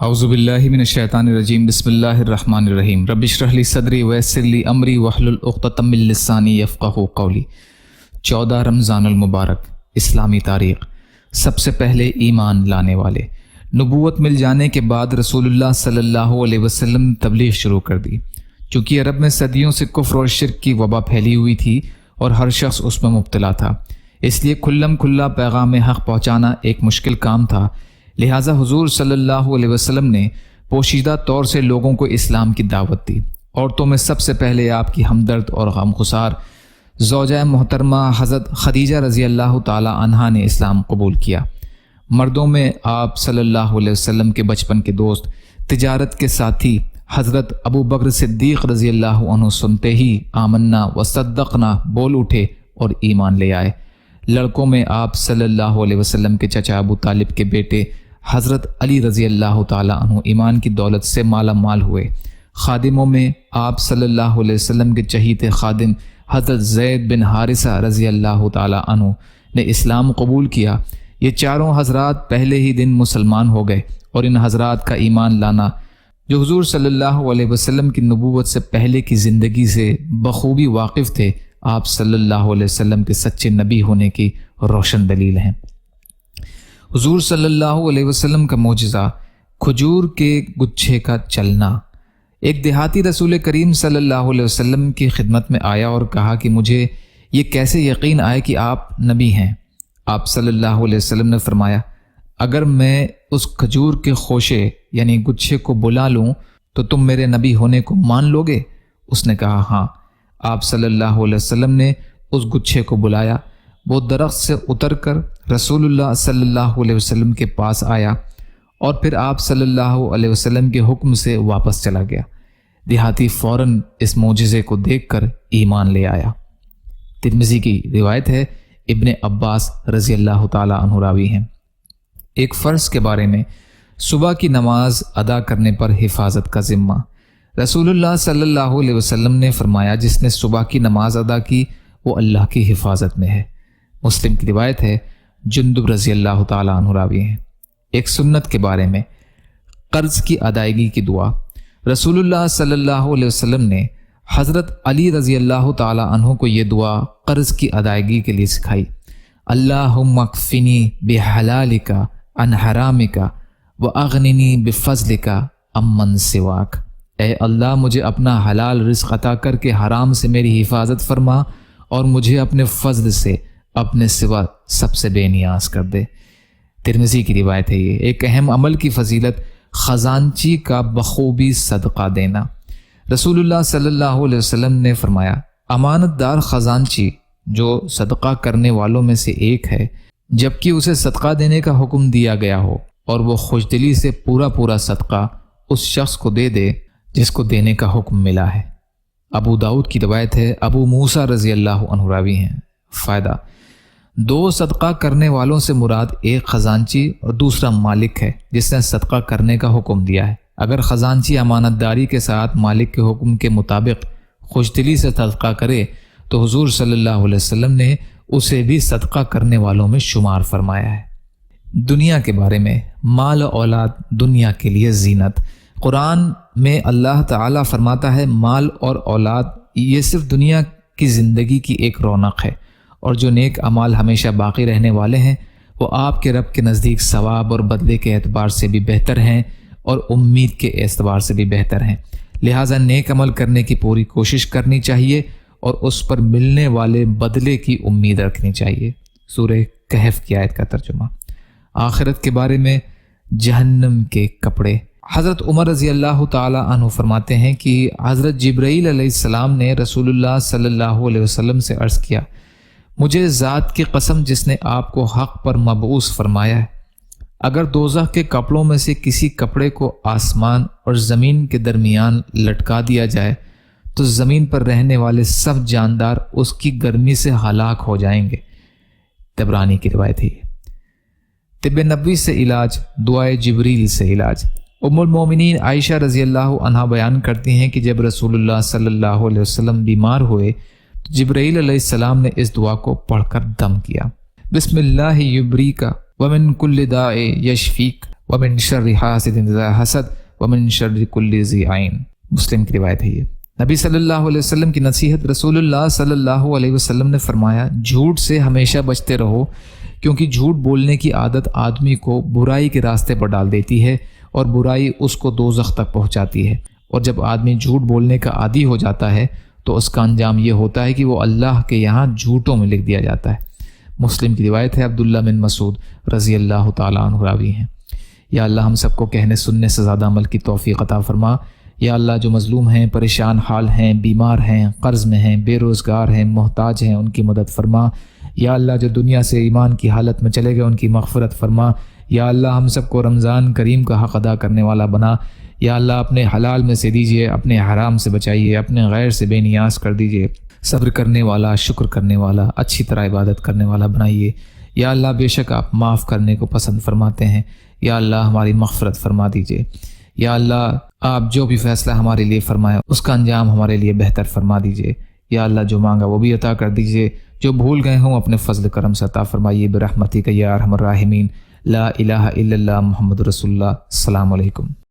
اعوذ باللہ من الشیطان الرجیم بسم اللہ الرحمن الرحیم رب اشرح لی صدری ویسر لی امری واحلل عقدۃ من لسانی یفقہوا قولی۔ 14 رمضان المبارک، اسلامی تاریخ۔ سب سے پہلے ایمان لانے والے۔ نبوت مل جانے کے بعد رسول اللہ صلی اللہ علیہ وسلم نے تبلیغ شروع کر دی۔ چونکہ عرب میں صدیوں سے کفر اور شرک کی وبا پھیلی ہوئی تھی اور ہر شخص اس میں مبتلا تھا، اس لیے کھلم کھلا پیغام حق پہنچانا ایک مشکل کام تھا۔ لہٰذا حضور صلی اللہ علیہ وسلم نے پوشیدہ طور سے لوگوں کو اسلام کی دعوت دی۔ عورتوں میں سب سے پہلے آپ کی ہمدرد اور غمخسار زوجہ محترمہ حضرت خدیجہ رضی اللہ تعالی عنہا نے اسلام قبول کیا۔ مردوں میں آپ صلی اللہ علیہ وسلم کے بچپن کے دوست، تجارت کے ساتھی حضرت ابو بکر صدیق رضی اللہ عنہ سنتے ہی آمنا و صدقنا بول اٹھے اور ایمان لے آئے۔ لڑکوں میں آپ صلی اللہ علیہ وسلم کے چچا ابو طالب کے بیٹے حضرت علی رضی اللہ تعالی عنہ ایمان کی دولت سے مالا مال ہوئے۔ خادموں میں آپ صلی اللہ علیہ وسلم کے چہیتے خادم حضرت زید بن حارثہ رضی اللہ تعالی عنہ نے اسلام قبول کیا۔ یہ چاروں حضرات پہلے ہی دن مسلمان ہو گئے، اور ان حضرات کا ایمان لانا جو حضور صلی اللہ علیہ وسلم کی نبوت سے پہلے کی زندگی سے بخوبی واقف تھے، آپ صلی اللہ علیہ وسلم کے سچے نبی ہونے کی روشن دلیل ہیں۔ حضور صلی اللہ علیہ وسلم کا معجزہ، کھجور کے گچھے کا چلنا۔ ایک دیہاتی رسول کریم صلی اللہ علیہ وسلم کی خدمت میں آیا اور کہا کہ مجھے یہ کیسے یقین آئے کہ آپ نبی ہیں؟ آپ صلی اللہ علیہ وسلم نے فرمایا، اگر میں اس کھجور کے خوشے یعنی گچھے کو بلا لوں تو تم میرے نبی ہونے کو مان لو گے؟ اس نے کہا ہاں۔ آپ صلی اللہ علیہ وسلم نے اس گچھے کو بلایا، وہ درخت سے اتر کر رسول اللہ صلی اللہ علیہ وسلم کے پاس آیا اور پھر آپ صلی اللہ علیہ وسلم کے حکم سے واپس چلا گیا۔ دیہاتی فوراً اس معجزے کو دیکھ کر ایمان لے آیا۔ ترمذی کی روایت ہے، ابن عباس رضی اللہ تعالی عنہ راوی ہیں۔ ایک فرض کے بارے میں، صبح کی نماز ادا کرنے پر حفاظت کا ذمہ۔ رسول اللہ صلی اللہ علیہ وسلم نے فرمایا، جس نے صبح کی نماز ادا کی وہ اللہ کی حفاظت میں ہے۔ مسلم کی روایت ہے، جندب رضی اللہ تعالی عنہ راوی ہیں۔ ایک سنت کے بارے میں، قرض کی ادائیگی کی دعا۔ رسول اللہ صلی اللہ علیہ وسلم نے حضرت علی رضی اللہ تعالی عنہ کو یہ دعا قرض کی ادائیگی کے لیے سکھائی۔ اللہم اکفنی بحلالک عن حرامک واغننی بفضلک عمن سواک۔ اے اللہ، مجھے اپنا حلال رزق عطا کر کے حرام سے میری حفاظت فرما، اور مجھے اپنے فضل سے اپنے سوا سب سے بے نیاز کر دے۔ ترمذی کی روایت ہے۔ یہ ایک اہم عمل کی فضیلت، خزانچی کا بخوبی صدقہ دینا۔ رسول اللہ صلی اللہ علیہ وسلم نے فرمایا، امانت دار خزانچی جو صدقہ کرنے والوں میں سے ایک ہے، جبکہ اسے صدقہ دینے کا حکم دیا گیا ہو، اور وہ خوشدلی سے پورا صدقہ اس شخص کو دے دے جس کو دینے کا حکم ملا ہے۔ ابو داؤد کی روایت ہے، ابو موسیٰ رضی اللہ عنہ راوی ہیں۔ فائدہ، 2 صدقہ کرنے والوں سے مراد ایک خزانچی اور دوسرا مالک ہے جس نے صدقہ کرنے کا حکم دیا ہے۔ اگر خزانچی امانت داری کے ساتھ مالک کے حکم کے مطابق خوشدلی سے صدقہ کرے تو حضور صلی اللہ علیہ وسلم نے اسے بھی صدقہ کرنے والوں میں شمار فرمایا ہے۔ دنیا کے بارے میں، مال و اولاد دنیا کے لیے زینت۔ قرآن میں اللہ تعالیٰ فرماتا ہے، مال اور اولاد یہ صرف دنیا کی زندگی کی ایک رونق ہے، اور جو نیک اعمال ہمیشہ باقی رہنے والے ہیں وہ آپ کے رب کے نزدیک ثواب اور بدلے کے اعتبار سے بھی بہتر ہیں اور امید کے اعتبار سے بھی بہتر ہیں۔ لہٰذا نیک عمل کرنے کی پوری کوشش کرنی چاہیے اور اس پر ملنے والے بدلے کی امید رکھنی چاہیے۔ سورہ کہف کی آیت کا ترجمہ۔ آخرت کے بارے میں، جہنم کے کپڑے۔ حضرت عمر رضی اللہ تعالی عنہ فرماتے ہیں کہ حضرت جبرائیل علیہ السلام نے رسول اللہ صلی اللہ علیہ وسلم سے عرض کیا، مجھے ذات کی قسم جس نے آپ کو حق پر مبعوث فرمایا ہے، اگر دوزخ کے کپڑوں میں سے کسی کپڑے کو آسمان اور زمین کے درمیان لٹکا دیا جائے تو زمین پر رہنے والے سب جاندار اس کی گرمی سے ہلاک ہو جائیں گے۔ طبرانی کی روایت ہے۔ طب نبوی سے علاج، دعائے جبریل سے علاج۔ ام المومنین عائشہ رضی اللہ عنہا بیان کرتی ہیں کہ جب رسول اللہ صلی اللہ علیہ وسلم بیمار ہوئے تو جبرائیل علیہ السلام نے اس دعا کو پڑھ کر دم کیا، بسم اللہ یبریک ومن کل داء یشفیک ومن شر حاسد اذا حسد ومن شر کل ذی عین۔ مسلم کی روایت ہے یہ۔ نبی صلی اللہ علیہ وسلم کی نصیحت۔ رسول اللہ صلی اللہ علیہ وسلم نے فرمایا جھوٹ سے ہمیشہ بچتے رہو، کیونکہ جھوٹ بولنے کی عادت آدمی کو برائی کے راستے پر ڈال دیتی ہے اور برائی اس کو دوزخ تک پہنچاتی ہے، اور جب آدمی جھوٹ بولنے کا عادی ہو جاتا ہے تو اس کا انجام یہ ہوتا ہے کہ وہ اللہ کے یہاں جھوٹوں میں لکھ دیا جاتا ہے۔ مسلم کی روایت ہے۔ عبداللہ بن مسعود رضی اللہ تعالیٰ عنہ راوی ہیں۔ یا اللہ ہم سب کو کہنے سننے سے زیادہ عمل کی توفیق عطا فرما۔ یا اللہ جو مظلوم ہیں، پریشان حال ہیں، بیمار ہیں، قرض میں ہیں، بے روزگار ہیں، محتاج ہیں، ان کی مدد فرما۔ یا اللہ جو دنیا سے ایمان کی حالت میں چلے گئے ان کی مغفرت فرما۔ یا اللہ ہم سب کو رمضان کریم کا حق ادا کرنے والا بنا۔ یا اللہ اپنے حلال میں سے دیجیے، اپنے حرام سے بچائیے، اپنے غیر سے بے نیاز کر دیجیے، صبر کرنے والا، شکر کرنے والا، اچھی طرح عبادت کرنے والا بنائیے۔ یا اللہ بے شک آپ معاف کرنے کو پسند فرماتے ہیں۔ یا اللہ ہماری مغفرت فرما دیجیے۔ یا اللہ آپ جو بھی فیصلہ ہمارے لیے فرمایا اس کا انجام ہمارے لیے بہتر فرما دیجیے۔ یا اللہ جو مانگا وہ بھی عطا کر دیجیے، جو بھول گئے ہوں اپنے فضل کرم سے عطا فرمائیے برحمتک یا ارحم الراحمین۔ لا الہ الا اللہ محمد رسول اللہ۔ السلام علیکم۔